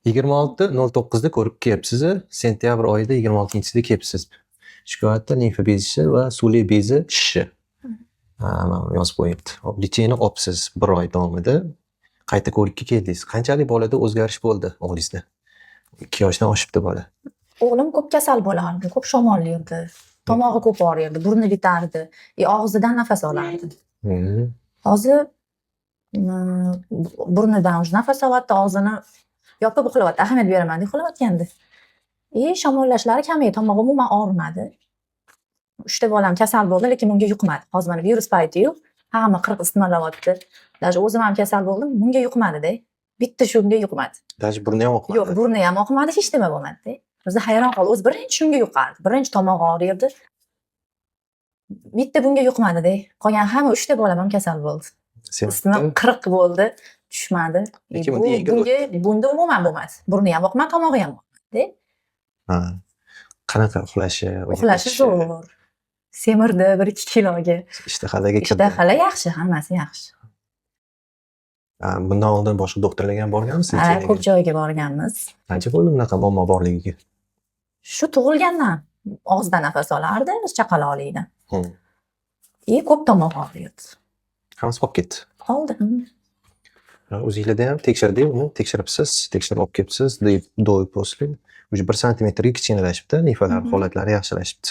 26.09'da ko'rib kelyapsiz. Sentyabr oyida 26-sida kelibsiz. Shikoyatda limfa bezishi va suli bezi shishishi. Mana yozib qo'yibdi. Licheni olibsiz 1 oy davomida. Qayta ko'rikka keldingiz. Qanchalik bolada o'zgarish bo'ldi o'g'lingizda? 2 yoshdan oshibdi bola. O'g'lim ko'p kasal bo'lardi, ko'p shamollardi, tomog'i ko'p og'riydi, burni bitardi, og'zidan nafas olardi. Hozir burnidan nafas olyapti, og'zini yopib uxlayapti. Ahamiyat beraman deb uxlayotgandi. Shamollashlari kamaydi, tomog'i umuman og'rimadi. 3 ta bolam kasal bo'ldi, lekin bunga yuqmadi. Hozir mana virus payti-yu, hamma qirq isitmalayapti. Даже o'zim ham kasal bo'ldim, bunga yuqmadi-da. Bitta shunga yuqmadi. Даже burni ham oqmadi. Yo'q, burni ham oqmadi, hech nima bo'lmadi-da. O'zi hayron qoldi. O'zi birinchi shunga yuqardi. Birinchi tomog'i og'riydi. Bitta bunga yuqmadi-da. Qolgan hamma 3 ta bolam ham kasal bo'ldi. Isitma 40 bo'ldi, tushmadi. Bunda umuman bo'lmadi. Burni ham oqmadi, tomog'i ham oqmadi-da. Ha. Qanaqa uxlashi? Uxlashi zo'r. Semirdi 1-2 kiloga. Ishtahalarga kirdi. Ishtahalar yaxshi, hammasi yaxshi. Bundan oldin boshqa doktorlarga ham borganmisiz? Ko'p joyga borganmiz. Qancha bo'ldi bunaqa muammo borligiga? Shu tug'ilgandan og'izdan nafas olardi, chaqaloqlikdan. Ko'p tomoq og'riydi. Hammasi qolib ketdi. Qoldi. O'zingizda ham tekshirdik, uni tekshiribsiz, tekshirib olib kelibsiz, do'y posli. Уже 1 santimetrga kichinalashibdi, limfalar holatlari yaxshilashibdi.